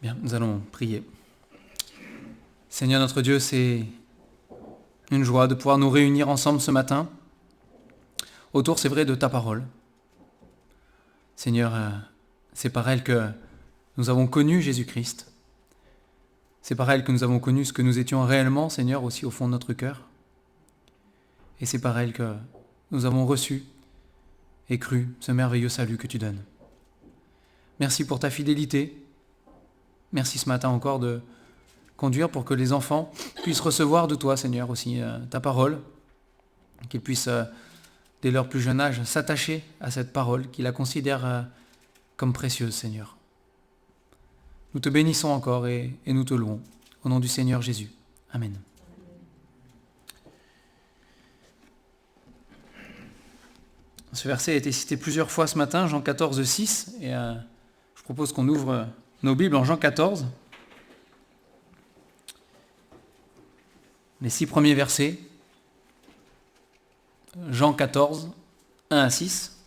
Bien, nous allons prier. Seigneur notre Dieu, c'est une joie de pouvoir nous réunir ensemble ce matin autour, c'est vrai, de ta parole. Seigneur, c'est par elle que nous avons connu Jésus-Christ. C'est par elle que nous avons connu ce que nous étions réellement, Seigneur, aussi au fond de notre cœur. Et c'est par elle que nous avons reçu et cru ce merveilleux salut que tu donnes. Merci pour ta fidélité. Merci ce matin encore de conduire pour que les enfants puissent recevoir de toi, Seigneur, aussi ta parole, qu'ils puissent, dès leur plus jeune âge, s'attacher à cette parole, qu'ils la considèrent comme précieuse, Seigneur. Nous te bénissons encore et nous te louons. Au nom du Seigneur Jésus. Amen. Ce verset a été cité plusieurs fois ce matin, Jean 14, 6, et je propose qu'on ouvre nos Bibles en Jean 14. Les 6 premiers versets. Jean 14, 1 à 6.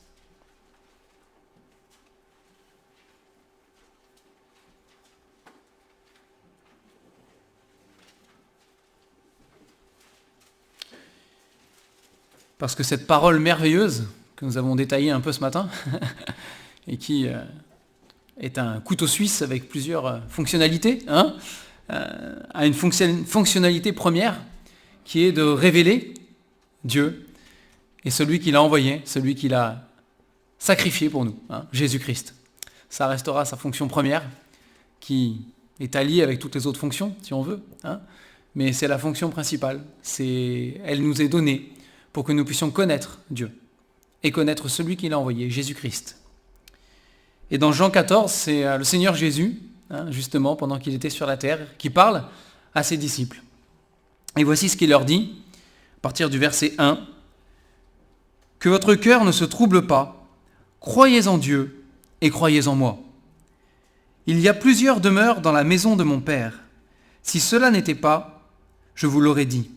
Parce que cette parole merveilleuse que nous avons détaillée un peu ce matin, et qui est un couteau suisse avec plusieurs fonctionnalités, a une fonctionnalité première qui est de révéler Dieu et celui qui l'a envoyé, celui qui l'a sacrifié pour nous, Jésus-Christ. Ça restera sa fonction première qui est alliée avec toutes les autres fonctions, si on veut, mais c'est la fonction principale. Elle nous est donnée pour que nous puissions connaître Dieu et connaître celui qui l'a envoyé, Jésus-Christ. Et dans Jean 14, c'est le Seigneur Jésus, justement, pendant qu'il était sur la terre, qui parle à ses disciples. Et voici ce qu'il leur dit, à partir du verset 1. « Que votre cœur ne se trouble pas, croyez en Dieu et croyez en moi. Il y a plusieurs demeures dans la maison de mon Père. Si cela n'était pas, je vous l'aurais dit.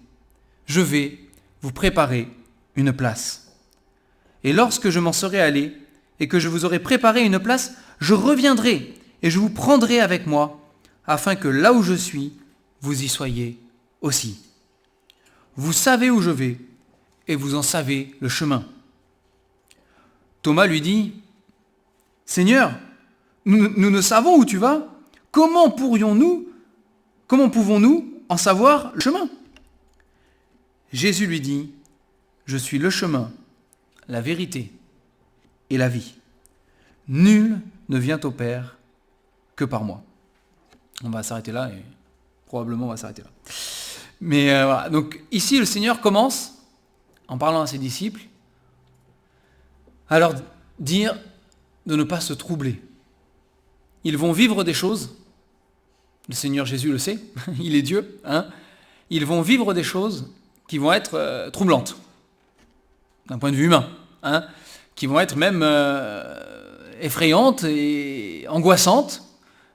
Je vais vous préparer une place. Et lorsque je m'en serai allé, et que je vous aurai préparé une place, je reviendrai et je vous prendrai avec moi, afin que là où je suis, vous y soyez aussi. Vous savez où je vais, et vous en savez le chemin. » Thomas lui dit, « Seigneur, nous ne savons où tu vas, comment pouvons-nous en savoir le chemin ?» Jésus lui dit, « Je suis le chemin, la vérité et la vie. Nul ne vient au Père que par moi. » On va s'arrêter là et probablement on va s'arrêter là. Mais voilà, donc ici le Seigneur commence, en parlant à ses disciples, à leur dire de ne pas se troubler. Ils vont vivre des choses, le Seigneur Jésus le sait, il est Dieu, ils vont vivre des choses qui vont être troublantes, d'un point de vue humain, qui vont être même effrayantes et angoissantes.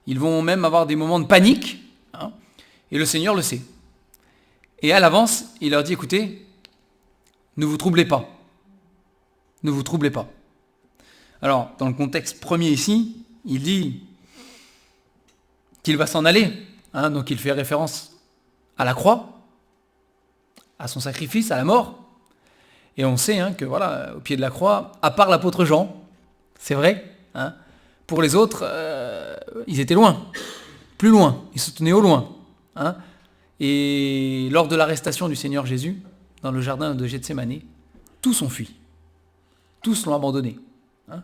Ils vont même avoir des moments de panique, et le Seigneur le sait. Et à l'avance, il leur dit, écoutez, ne vous troublez pas. Ne vous troublez pas. Alors, dans le contexte premier ici, il dit qu'il va s'en aller. Donc il fait référence à la croix, à son sacrifice, à la mort. Et on sait que voilà, au pied de la croix, à part l'apôtre Jean, c'est vrai, pour les autres, ils étaient loin, plus loin, ils se tenaient au loin. Et lors de l'arrestation du Seigneur Jésus, dans le jardin de Gethsémani, tous ont fui. Tous l'ont abandonné.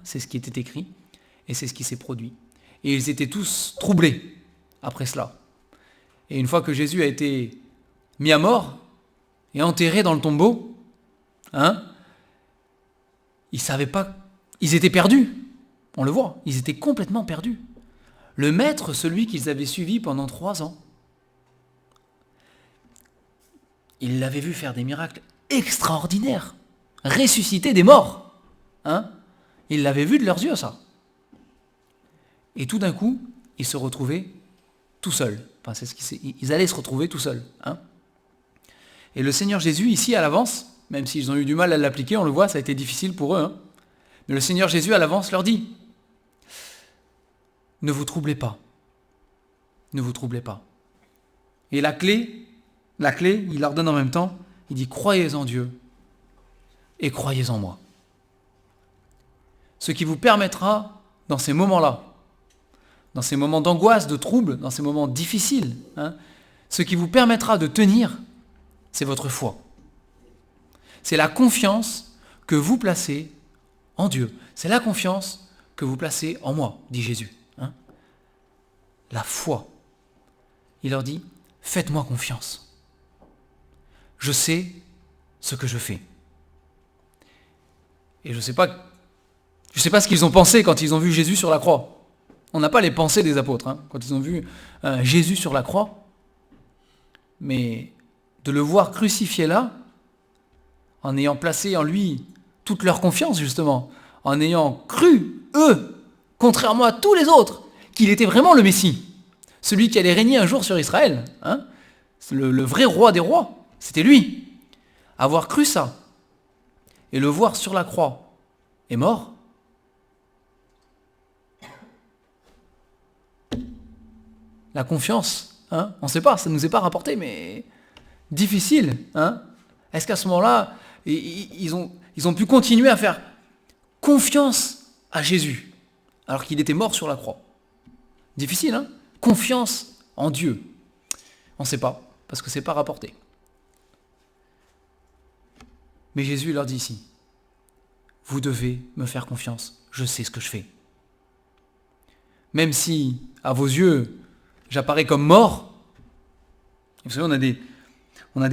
C'est ce qui était écrit et c'est ce qui s'est produit. Et ils étaient tous troublés après cela. Et une fois que Jésus a été mis à mort et enterré dans le tombeau, ils savaient pas, ils étaient perdus. On le voit, ils étaient complètement perdus. Le maître, celui qu'ils avaient suivi pendant 3 ans, ils l'avaient vu faire des miracles extraordinaires, ressusciter des morts. Ils l'avaient vu de leurs yeux, ça. Et tout d'un coup, ils se retrouvaient tout seuls. Ils allaient se retrouver tout seuls. Et le Seigneur Jésus, ici, à l'avance, même s'ils ont eu du mal à l'appliquer, on le voit, ça a été difficile pour eux. Mais le Seigneur Jésus, à l'avance, leur dit, ne vous troublez pas. ne vous troublez pas. Et la clé, il leur donne en même temps, il dit croyez en Dieu et croyez en moi. Ce qui vous permettra, dans ces moments-là, dans ces moments d'angoisse, de trouble, dans ces moments difficiles, ce qui vous permettra de tenir, c'est votre foi. C'est la confiance que vous placez en Dieu. C'est la confiance que vous placez en moi, dit Jésus. La foi. Il leur dit, faites-moi confiance. Je sais ce que je fais. Et je ne sais pas ce qu'ils ont pensé quand ils ont vu Jésus sur la croix. On n'a pas les pensées des apôtres, quand ils ont vu Jésus sur la croix. Mais de le voir crucifié là, en ayant placé en lui toute leur confiance justement, en ayant cru, eux, contrairement à tous les autres, qu'il était vraiment le Messie, celui qui allait régner un jour sur Israël, le vrai roi des rois, c'était lui. Avoir cru ça, et le voir sur la croix, est mort. La confiance, on ne sait pas, ça ne nous est pas rapporté, mais difficile. Est-ce qu'à ce moment-là, ils ont pu continuer à faire confiance à Jésus, alors qu'il était mort sur la croix? Difficile, confiance en Dieu. On ne sait pas, parce que ce n'est pas rapporté. Mais Jésus leur dit ici, vous devez me faire confiance, je sais ce que je fais. Même si, à vos yeux, j'apparais comme mort, vous savez, on a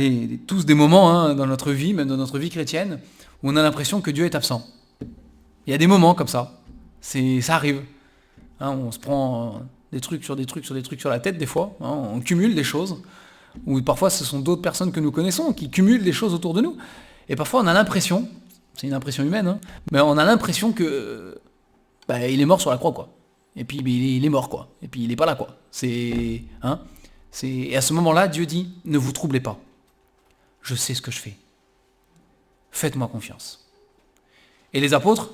tous des moments dans notre vie, même dans notre vie chrétienne, où on a l'impression que Dieu est absent. Il y a des moments comme ça, ça arrive. On se prend des trucs sur la tête des fois, on cumule des choses, ou parfois ce sont d'autres personnes que nous connaissons qui cumulent des choses autour de nous. Et parfois on a l'impression, c'est une impression humaine, mais on a l'impression que il est mort sur la croix, quoi. Et puis il est mort, quoi. Et puis il n'est pas là, quoi. Et à ce moment-là, Dieu dit, ne vous troublez pas. Je sais ce que je fais. Faites-moi confiance. Et les apôtres,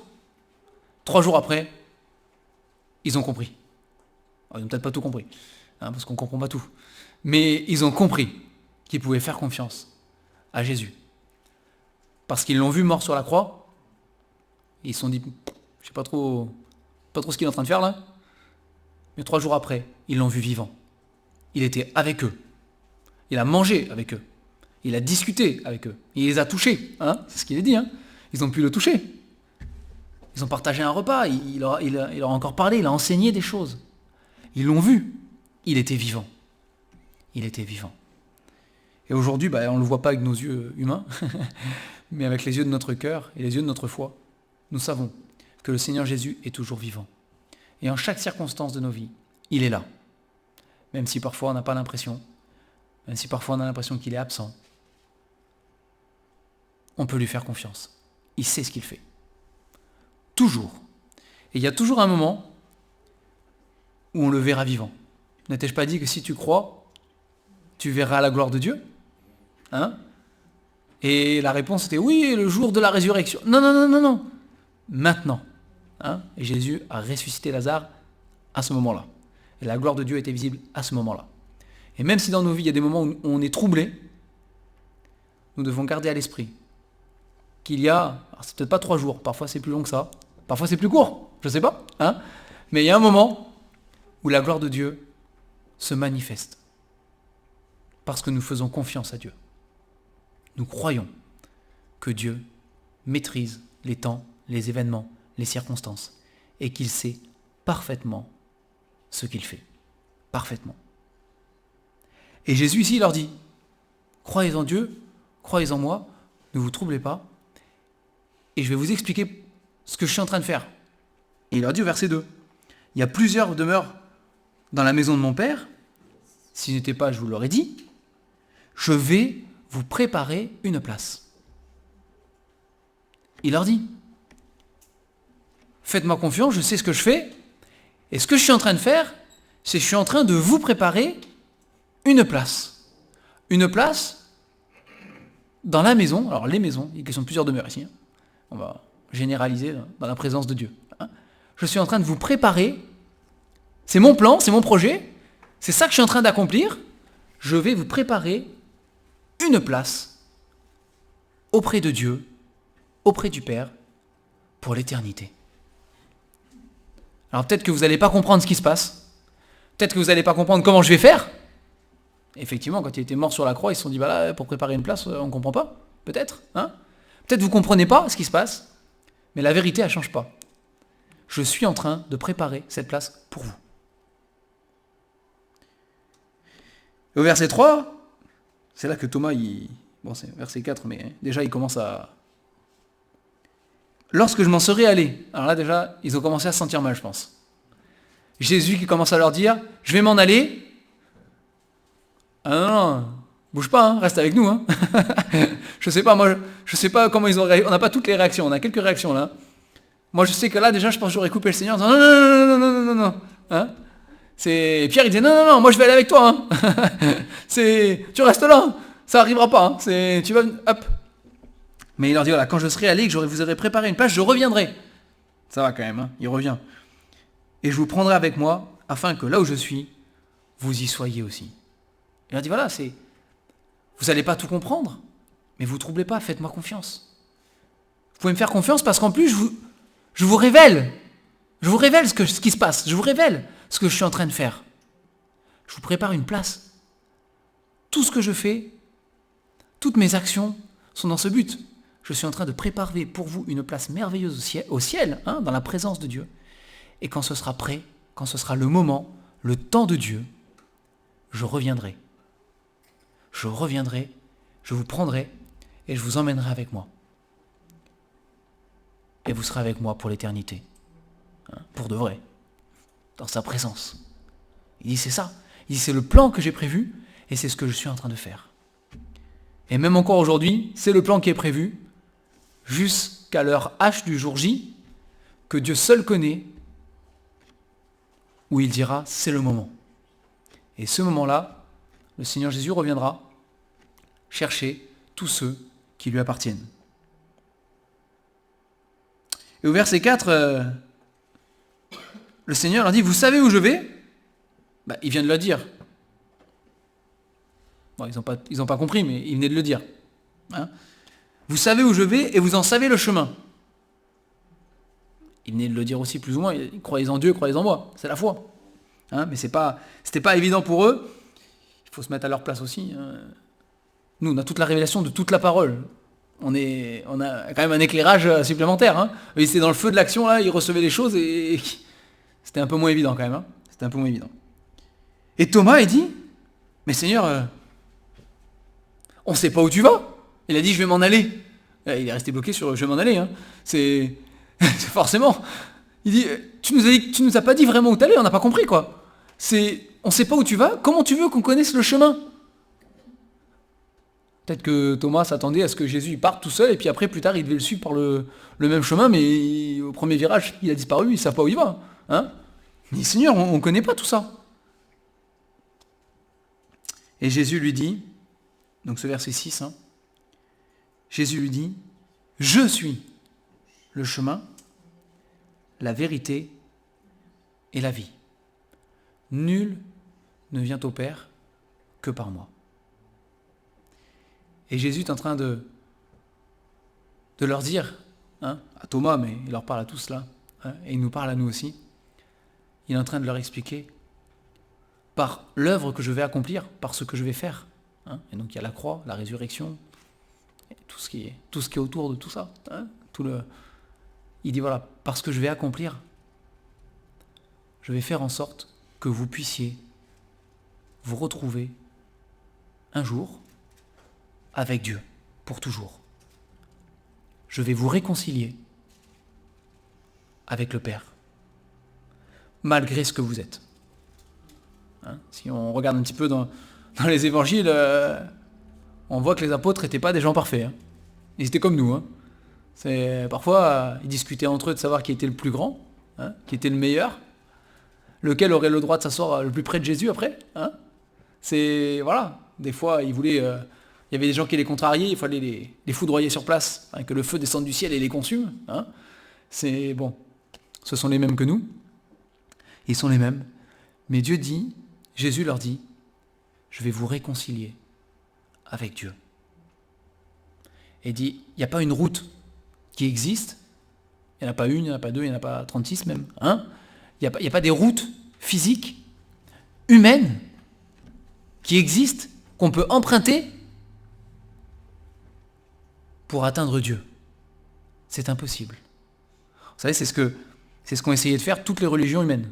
3 jours après, ils ont compris. Alors, ils n'ont peut-être pas tout compris, parce qu'on ne comprend pas tout. Mais ils ont compris qu'ils pouvaient faire confiance à Jésus. Parce qu'ils l'ont vu mort sur la croix, ils se sont dit, je ne sais pas trop ce qu'il est en train de faire là, mais 3 jours après, ils l'ont vu vivant. Il était avec eux. Il a mangé avec eux. Il a discuté avec eux. Il les a touchés. C'est ce qu'il est dit. Ils ont pu le toucher. Ils ont partagé un repas. Il leur a encore parlé. Il a enseigné des choses. Ils l'ont vu. Il était vivant. Il était vivant. Et aujourd'hui, on ne le voit pas avec nos yeux humains, mais avec les yeux de notre cœur et les yeux de notre foi, nous savons que le Seigneur Jésus est toujours vivant. Et en chaque circonstance de nos vies, il est là. Même si parfois on n'a pas l'impression, même si parfois on a l'impression qu'il est absent, on peut lui faire confiance. Il sait ce qu'il fait. Toujours. Et il y a toujours un moment où on le verra vivant. N'ai-je pas dit que si tu crois, tu verras la gloire de Dieu ? Et la réponse était oui, le jour de la résurrection. Non. Maintenant. Et Jésus a ressuscité Lazare à ce moment-là. Et la gloire de Dieu était visible à ce moment-là. Et même si dans nos vies, il y a des moments où on est troublé, nous devons garder à l'esprit qu'il y a, alors c'est peut-être pas 3 jours, parfois c'est plus long que ça, parfois c'est plus court, je ne sais pas, mais il y a un moment où la gloire de Dieu se manifeste. Parce que nous faisons confiance à Dieu. Nous croyons que Dieu maîtrise les temps, les événements, les circonstances, et qu'il sait parfaitement ce qu'il fait. Parfaitement. Et Jésus ici leur dit, croyez en Dieu, croyez en moi, ne vous troublez pas, et je vais vous expliquer ce que je suis en train de faire. Et il leur dit au verset 2, il y a plusieurs demeures dans la maison de mon Père, si je n'étais pas, je vous l'aurais dit, je vais vous préparer une place. Il leur dit, faites-moi confiance, je sais ce que je fais, et ce que je suis en train de faire, c'est que je suis en train de vous préparer une place. Une place dans la maison, alors les maisons, il y a question de plusieurs demeures ici, on va généraliser dans la présence de Dieu. Je suis en train de vous préparer, c'est mon plan, c'est mon projet, C'est ça que je suis en train d'accomplir. Je vais vous préparer une place auprès de Dieu, auprès du Père, pour l'éternité. Alors peut-être que vous n'allez pas comprendre ce qui se passe. Peut-être que vous n'allez pas comprendre comment je vais faire. Effectivement, quand il était mort sur la croix, ils se sont dit, bah là, pour préparer une place, on ne comprend pas. Peut-être. Peut-être que vous ne comprenez pas ce qui se passe. Mais la vérité, elle ne change pas. Je suis en train de préparer cette place pour vous. Et au verset 3, c'est là que Thomas, bon c'est verset 4, mais déjà il commence à... Lorsque je m'en serai allé, alors là déjà, ils ont commencé à se sentir mal, je pense. Jésus qui commence à leur dire, je vais m'en aller. Ah non, bouge pas, reste avec nous. Je sais pas, moi, je sais pas comment ils ont réagi. On n'a pas toutes les réactions, on a quelques réactions là. Moi je sais que là déjà, je pense que j'aurais coupé le Seigneur en disant, non. Et Pierre il disait, non, moi je vais aller avec toi. Tu restes là, ça arrivera pas. Tu vas, hop. Mais il leur dit, voilà, quand je serai allé, que vous aurai préparé une place, je reviendrai. Ça va quand même, il revient. Et je vous prendrai avec moi, afin que là où je suis, vous y soyez aussi. Il leur dit, voilà, vous n'allez pas tout comprendre, mais vous ne troublez pas, faites-moi confiance. Vous pouvez me faire confiance parce qu'en plus, je vous révèle. Je vous révèle ce qui se passe. Je vous révèle ce que je suis en train de faire. Je vous prépare une place. Tout ce que je fais, toutes mes actions sont dans ce but. Je suis en train de préparer pour vous une place merveilleuse au ciel, dans la présence de Dieu. Et quand ce sera prêt, quand ce sera le moment, le temps de Dieu, je reviendrai. Je reviendrai, je vous prendrai et je vous emmènerai avec moi. Et vous serez avec moi pour l'éternité. Pour de vrai. Dans sa présence. Il dit c'est ça. Il dit c'est le plan que j'ai prévu et c'est ce que je suis en train de faire. Et même encore aujourd'hui, c'est le plan qui est prévu jusqu'à l'heure H du jour J que Dieu seul connaît où il dira c'est le moment. Et ce moment-là, le Seigneur Jésus reviendra chercher tous ceux qui lui appartiennent. Et au verset 4, le Seigneur leur dit, vous savez où je vais ? Il vient de le dire. Bon, ils n'ont pas compris, mais il venait de le dire. Vous savez où je vais et vous en savez le chemin. Il venait de le dire aussi plus ou moins, croyez en Dieu, croyez en moi, c'est la foi. Mais c'était pas évident pour eux. Il faut se mettre à leur place aussi. Nous, on a toute la révélation de toute la parole. On a quand même un éclairage supplémentaire. Ils étaient dans le feu de l'action, là, ils recevaient les choses et c'était un peu moins évident quand même. C'était un peu moins évident. Et Thomas, il dit, mais Seigneur, on ne sait pas où tu vas. Il a dit, je vais m'en aller. Il est resté bloqué sur, je vais m'en aller. C'est forcément. Il dit, tu nous as pas dit vraiment où t'allais, on n'a pas compris quoi. On ne sait pas où tu vas, comment tu veux qu'on connaisse le chemin ? Peut-être que Thomas s'attendait à ce que Jésus parte tout seul, et puis après, plus tard, il devait le suivre par le même chemin, mais au premier virage, il a disparu, ils ne savent pas où il va. Mais Seigneur, on ne connaît pas tout ça. Et Jésus lui dit, donc ce verset 6, Jésus lui dit, je suis le chemin, la vérité et la vie. Nul ne vient au Père que par moi. Et Jésus est en train de leur dire, à Thomas, mais il leur parle à tous là, et il nous parle à nous aussi, il est en train de leur expliquer, par l'œuvre que je vais accomplir, par ce que je vais faire. Et donc il y a la croix, la résurrection, tout ce qui est autour de tout ça. Il dit voilà, parce que je vais accomplir, je vais faire en sorte que vous puissiez vous retrouver un jour avec Dieu, pour toujours. Je vais vous réconcilier avec le Père, malgré ce que vous êtes. Si on regarde un petit peu dans les évangiles, on voit que les apôtres n'étaient pas des gens parfaits. Ils étaient comme nous. Parfois, ils discutaient entre eux de savoir qui était le plus grand, qui était le meilleur, lequel aurait le droit de s'asseoir le plus près de Jésus après. Des fois, ils voulaient... il y avait des gens qui les contrariaient, il fallait les foudroyer sur place, que le feu descende du ciel et les consume. Ce sont les mêmes que nous. Ils sont les mêmes. Mais Dieu dit, Jésus leur dit, je vais vous réconcilier avec Dieu. Et dit, il n'y a pas une route qui existe, il n'y en a pas une, il n'y en a pas deux, il n'y en a pas 36 même, hein. Il n'y a pas des routes physiques, humaines, qui existent, qu'on peut emprunter pour atteindre Dieu. C'est impossible. Vous savez, c'est ce qu'ont essayé de faire toutes les religions humaines.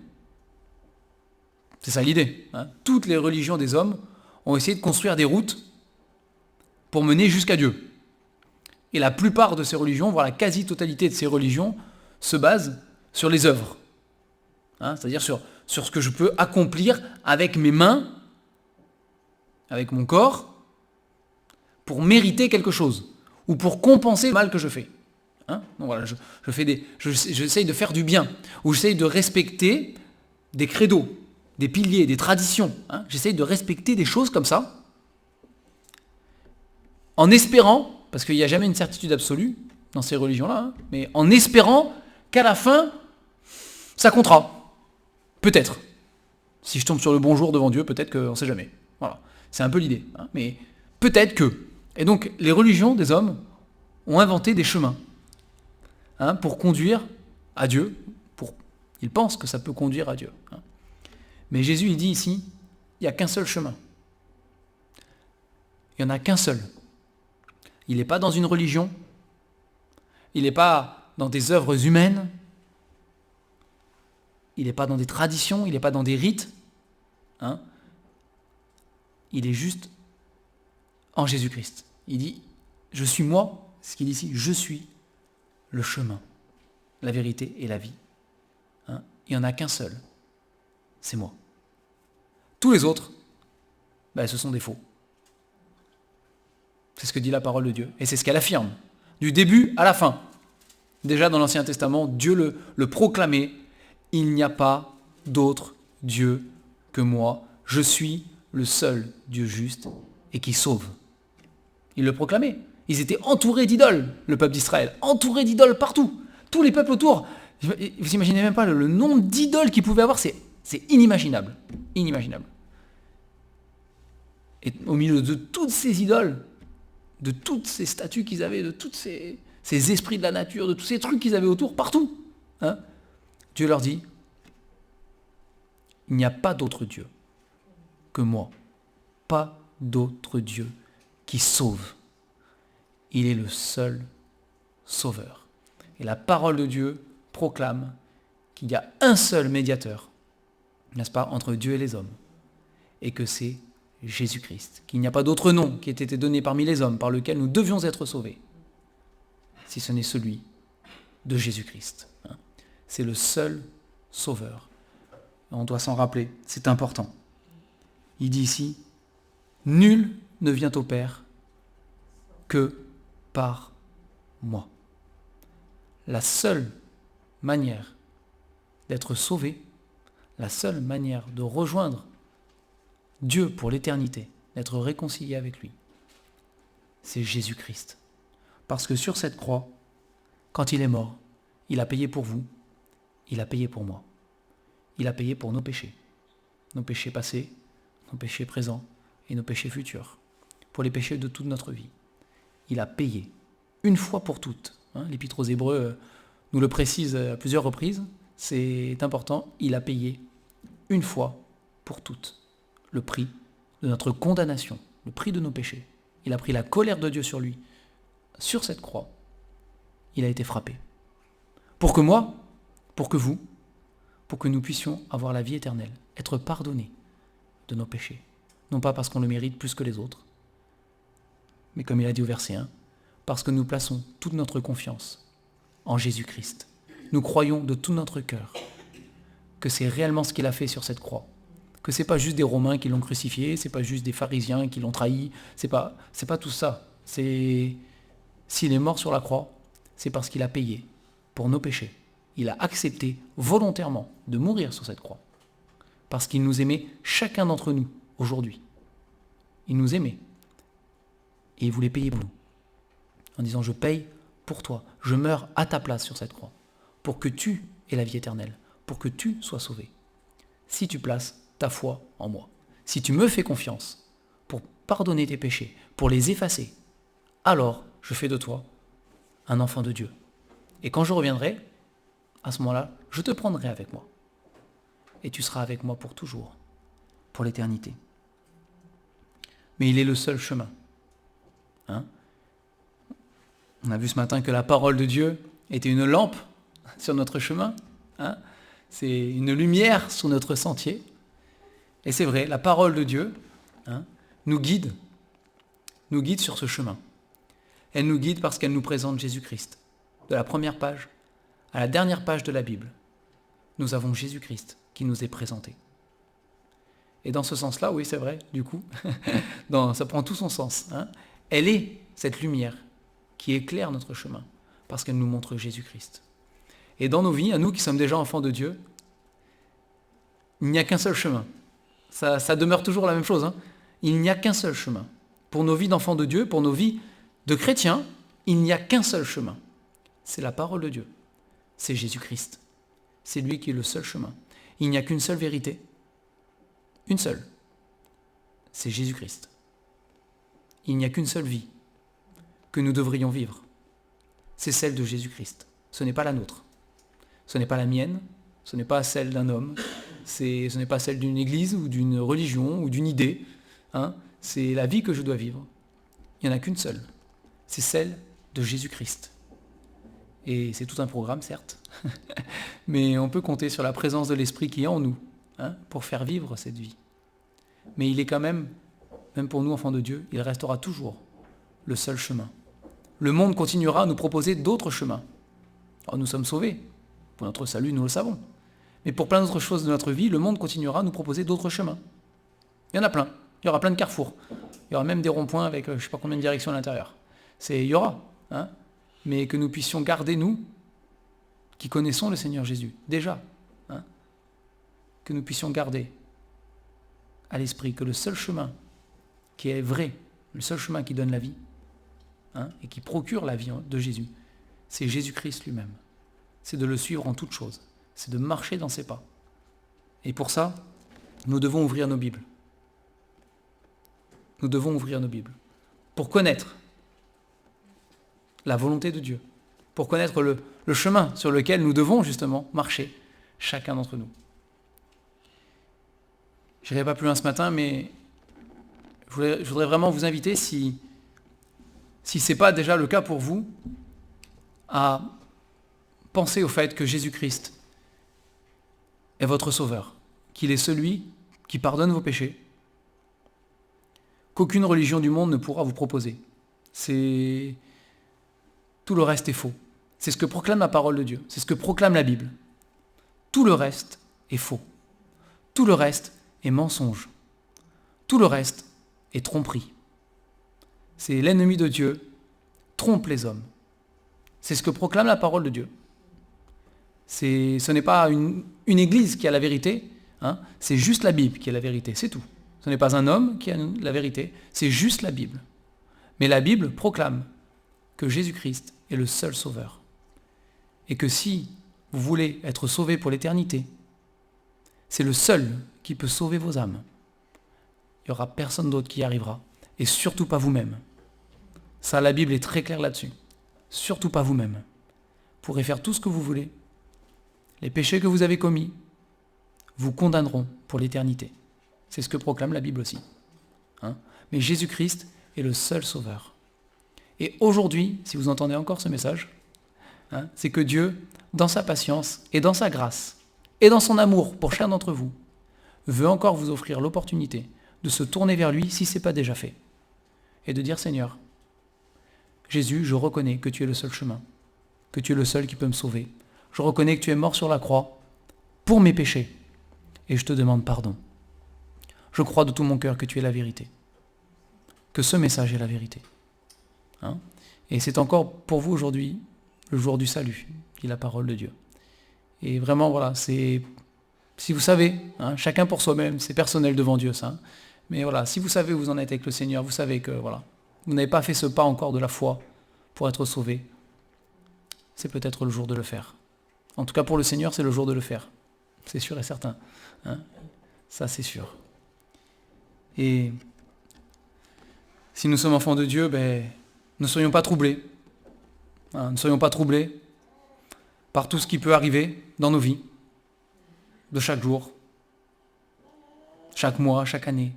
C'est ça l'idée. Hein. Toutes les religions des hommes ont essayé de construire des routes pour mener jusqu'à Dieu. Et la plupart de ces religions, voire la quasi-totalité de ces religions, se basent sur les œuvres. Hein, c'est-à-dire sur ce que je peux accomplir avec mes mains, avec mon corps, pour mériter quelque chose, ou pour compenser le mal que je fais. Hein, donc voilà, j'essaye de faire du bien, ou j'essaye de respecter des credos, des piliers, des traditions. Hein, j'essaye de respecter des choses comme ça, en espérant, parce qu'il n'y a jamais une certitude absolue dans ces religions-là, hein, mais en espérant qu'à la fin, ça comptera. Peut-être. Si je tombe sur le bon jour devant Dieu, peut-être qu'on ne sait jamais. Voilà. C'est un peu l'idée. Hein, mais peut-être que. Et donc, les religions des hommes ont inventé des chemins pour conduire à Dieu. Ils pensent que ça peut conduire à Dieu. Hein. Mais Jésus, il dit ici, il n'y a qu'un seul chemin. Il n'y en a qu'un seul. Il n'est pas dans une religion. Il n'est pas dans des œuvres humaines. Il n'est pas dans des traditions. Il n'est pas dans des rites. Hein. Il est juste en Jésus-Christ. Il dit, je suis moi, ce qu'il dit ici, je suis le chemin, la vérité et la vie. Hein. Il n'y en a qu'un seul. C'est moi. Tous les autres, ce sont des faux. C'est ce que dit la parole de Dieu. Et c'est ce qu'elle affirme. Du début à la fin. Déjà dans l'Ancien Testament, Dieu le proclamait. Il n'y a pas d'autre Dieu que moi. Je suis le seul Dieu juste et qui sauve. Il le proclamait. Ils étaient entourés d'idoles, le peuple d'Israël. Entourés d'idoles partout. Tous les peuples autour. Vous imaginez même pas le nombre d'idoles qu'ils pouvaient avoir. C'est inimaginable. Inimaginable. Et au milieu de toutes ces idoles, de toutes ces statues qu'ils avaient, de tous ces esprits de la nature, de tous ces trucs qu'ils avaient autour, partout, hein, Dieu leur dit, il n'y a pas d'autre Dieu que moi. Pas d'autre Dieu qui sauve. Il est le seul sauveur. Et la parole de Dieu proclame qu'il y a un seul médiateur, n'est-ce pas, entre Dieu et les hommes, et que c'est Jésus-Christ, qu'il n'y a pas d'autre nom qui ait été donné parmi les hommes par lequel nous devions être sauvés, si ce n'est celui de Jésus-Christ. C'est le seul sauveur. On doit s'en rappeler, c'est important. Il dit ici, nul ne vient au Père que par moi. La seule manière d'être sauvé, la seule manière de rejoindre Dieu pour l'éternité, d'être réconcilié avec lui, c'est Jésus-Christ. Parce que sur cette croix, quand il est mort, il a payé pour vous, il a payé pour moi. Il a payé pour nos péchés passés, nos péchés présents et nos péchés futurs, pour les péchés de toute notre vie. Il a payé, une fois pour toutes. L'Épître aux Hébreux nous le précise à plusieurs reprises, c'est important, il a payé une fois pour toutes le prix de notre condamnation, le prix de nos péchés. Il a pris la colère de Dieu sur lui. Sur cette croix, il a été frappé. Pour que moi, pour que vous, pour que nous puissions avoir la vie éternelle, être pardonnés de nos péchés. Non pas parce qu'on le mérite plus que les autres, mais comme il a dit au verset 1, parce que nous plaçons toute notre confiance en Jésus-Christ. Nous croyons de tout notre cœur que c'est réellement ce qu'il a fait sur cette croix. Que c'est pas juste des Romains qui l'ont crucifié, c'est pas juste des pharisiens qui l'ont trahi, c'est pas tout ça. S'il est mort sur la croix, c'est parce qu'il a payé pour nos péchés. Il a accepté volontairement de mourir sur cette croix. Parce qu'il nous aimait chacun d'entre nous aujourd'hui. Il nous aimait. Et il voulait payer pour nous. En disant, je paye pour toi. Je meurs à ta place sur cette croix. Pour que tu aies la vie éternelle. Pour que tu sois sauvé. Si tu places ta foi en moi. si tu me fais confiance pour pardonner tes péchés, pour les effacer, alors je fais de toi un enfant de Dieu. Et quand je reviendrai, à ce moment-là, je te prendrai avec moi. Et tu seras avec moi pour toujours, pour l'éternité. Mais il est le seul chemin. Hein? On a vu ce matin que la parole de Dieu était une lampe sur notre chemin. Hein? C'est une lumière sur notre sentier. Et c'est vrai, la parole de Dieu nous guide sur ce chemin. Elle nous guide parce qu'elle nous présente Jésus-Christ. De la première page à la dernière page de la Bible, nous avons Jésus-Christ qui nous est présenté. Et dans ce sens-là, oui, c'est vrai, du coup, ça prend tout son sens. Elle est cette lumière qui éclaire notre chemin parce qu'elle nous montre Jésus-Christ. Et dans nos vies, à nous qui sommes déjà enfants de Dieu, il n'y a qu'un seul chemin. Ça demeure toujours la même chose. Il n'y a qu'un seul chemin. Pour nos vies d'enfants de Dieu, pour nos vies de chrétiens, il n'y a qu'un seul chemin. C'est la parole de Dieu. C'est Jésus-Christ. C'est lui qui est le seul chemin. Il n'y a qu'une seule vérité. Une seule. C'est Jésus-Christ. Il n'y a qu'une seule vie que nous devrions vivre. C'est celle de Jésus-Christ. Ce n'est pas la nôtre. Ce n'est pas la mienne. Ce n'est pas celle d'un homme. Ce n'est pas celle d'une église ou d'une religion ou d'une idée. C'est la vie que je dois vivre. Il n'y en a qu'une seule. C'est celle de Jésus-Christ. Et c'est tout un programme, certes, mais on peut compter sur la présence de l'Esprit qui est en nous pour faire vivre cette vie. Mais il est quand même pour nous, enfants de Dieu, il restera toujours le seul chemin. Le monde continuera à nous proposer d'autres chemins. Alors nous sommes sauvés. Pour notre salut, nous le savons. Mais pour plein d'autres choses de notre vie, le monde continuera à nous proposer d'autres chemins. Il y en a plein. Il y aura plein de carrefours. Il y aura même des ronds-points avec je ne sais pas combien de directions à l'intérieur. Il y aura. Mais que nous puissions garder, nous, qui connaissons le Seigneur Jésus, déjà, que nous puissions garder à l'esprit que le seul chemin qui est vrai, le seul chemin qui donne la vie, et qui procure la vie de Jésus, c'est Jésus-Christ lui-même. C'est de le suivre en toutes choses. C'est de marcher dans ses pas. Et pour ça, nous devons ouvrir nos Bibles. Nous devons ouvrir nos Bibles pour connaître la volonté de Dieu, pour connaître le chemin sur lequel nous devons justement marcher, chacun d'entre nous. Je n'irai pas plus loin ce matin, mais je voudrais vraiment vous inviter, si ce n'est pas déjà le cas pour vous, à penser au fait que Jésus-Christ est votre sauveur, qu'il est celui qui pardonne vos péchés, qu'aucune religion du monde ne pourra vous proposer. Tout le reste est faux. C'est ce que proclame la parole de Dieu. C'est ce que proclame la Bible. Tout le reste est faux. Tout le reste est mensonge. Tout le reste est tromperie. C'est l'ennemi de Dieu trompe les hommes. C'est ce que proclame la parole de Dieu. Ce n'est pas une église qui a la vérité, c'est juste la Bible qui a la vérité, c'est tout. Ce n'est pas un homme qui a la vérité, c'est juste la Bible. Mais la Bible proclame que Jésus-Christ est le seul sauveur. Et que si vous voulez être sauvés pour l'éternité, c'est le seul qui peut sauver vos âmes. Il n'y aura personne d'autre qui y arrivera, et surtout pas vous-même. Ça, la Bible est très claire là-dessus. Surtout pas vous-même. Vous pourrez faire tout ce que vous voulez. Les péchés que vous avez commis vous condamneront pour l'éternité. C'est ce que proclame la Bible aussi. Mais Jésus-Christ est le seul sauveur. Et aujourd'hui, si vous entendez encore ce message, c'est que Dieu, dans sa patience et dans sa grâce, et dans son amour pour chacun d'entre vous, veut encore vous offrir l'opportunité de se tourner vers lui si ce n'est pas déjà fait. Et de dire, Seigneur, Jésus, je reconnais que tu es le seul chemin, que tu es le seul qui peut me sauver. Je reconnais que tu es mort sur la croix pour mes péchés, et je te demande pardon. Je crois de tout mon cœur que tu es la vérité, que ce message est la vérité. Et c'est encore pour vous aujourd'hui le jour du salut, dit la parole de Dieu. Et vraiment, voilà, si vous savez, chacun pour soi-même, c'est personnel devant Dieu ça. Mais voilà, si vous savez où vous en êtes avec le Seigneur, vous savez que voilà, vous n'avez pas fait ce pas encore de la foi pour être sauvé, c'est peut-être le jour de le faire. En tout cas pour le Seigneur, c'est le jour de le faire. C'est sûr et certain. Ça c'est sûr. Et si nous sommes enfants de Dieu, ne soyons pas troublés. Ne soyons pas troublés par tout ce qui peut arriver dans nos vies, de chaque jour, chaque mois, chaque année.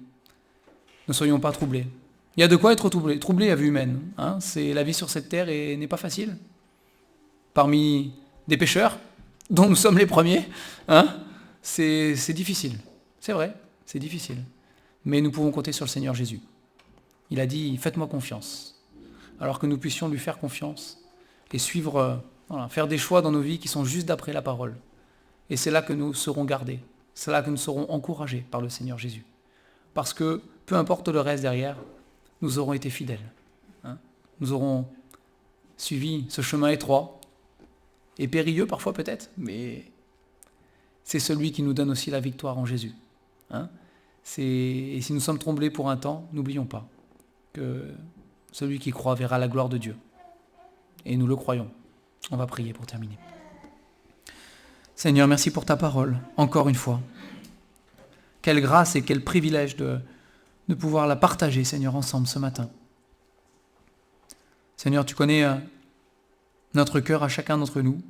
Ne soyons pas troublés. Il y a de quoi être troublé à vue humaine. C'est la vie sur cette terre et n'est pas facile. Parmi des pécheurs, dont nous sommes les premiers, c'est difficile. C'est vrai, c'est difficile. Mais nous pouvons compter sur le Seigneur Jésus. Il a dit, faites-moi confiance. Alors que nous puissions lui faire confiance et suivre, faire des choix dans nos vies qui sont juste d'après la parole. Et c'est là que nous serons gardés. C'est là que nous serons encouragés par le Seigneur Jésus. Parce que, peu importe le reste derrière, nous aurons été fidèles. Nous aurons suivi ce chemin étroit et périlleux parfois peut-être, mais c'est celui qui nous donne aussi la victoire en Jésus. Et si nous sommes troublés pour un temps, n'oublions pas que celui qui croit verra la gloire de Dieu. Et nous le croyons. On va prier pour terminer. Seigneur, merci pour ta parole, encore une fois. Quelle grâce et quel privilège de pouvoir la partager, Seigneur, ensemble ce matin. Seigneur, tu connais notre cœur à chacun d'entre nous.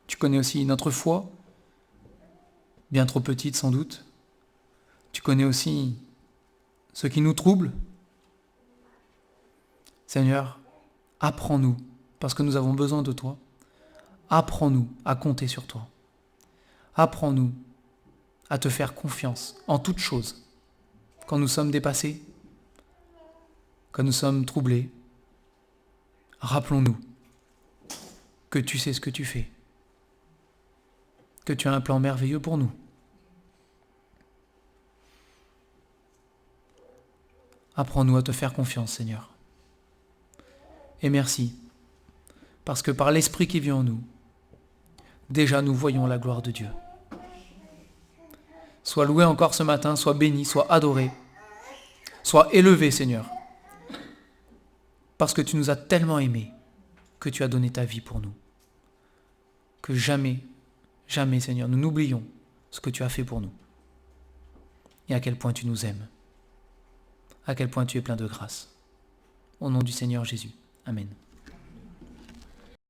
Tu connais aussi notre foi, bien trop petite sans doute. Tu connais aussi ce qui nous trouble. Seigneur, apprends-nous, parce que nous avons besoin de toi. Apprends-nous à compter sur toi. Apprends-nous à te faire confiance en toutes choses. Quand nous sommes dépassés, quand nous sommes troublés, rappelons-nous que tu sais ce que tu fais, que tu as un plan merveilleux pour nous. Apprends-nous à te faire confiance, Seigneur. Et merci, parce que par l'Esprit qui vit en nous, déjà nous voyons la gloire de Dieu. Sois loué encore ce matin, sois béni, sois adoré, sois élevé, Seigneur, parce que tu nous as tellement aimés que tu as donné ta vie pour nous. Que jamais, jamais, Seigneur, nous n'oublions ce que tu as fait pour nous et à quel point tu nous aimes, à quel point tu es plein de grâce. Au nom du Seigneur Jésus. Amen.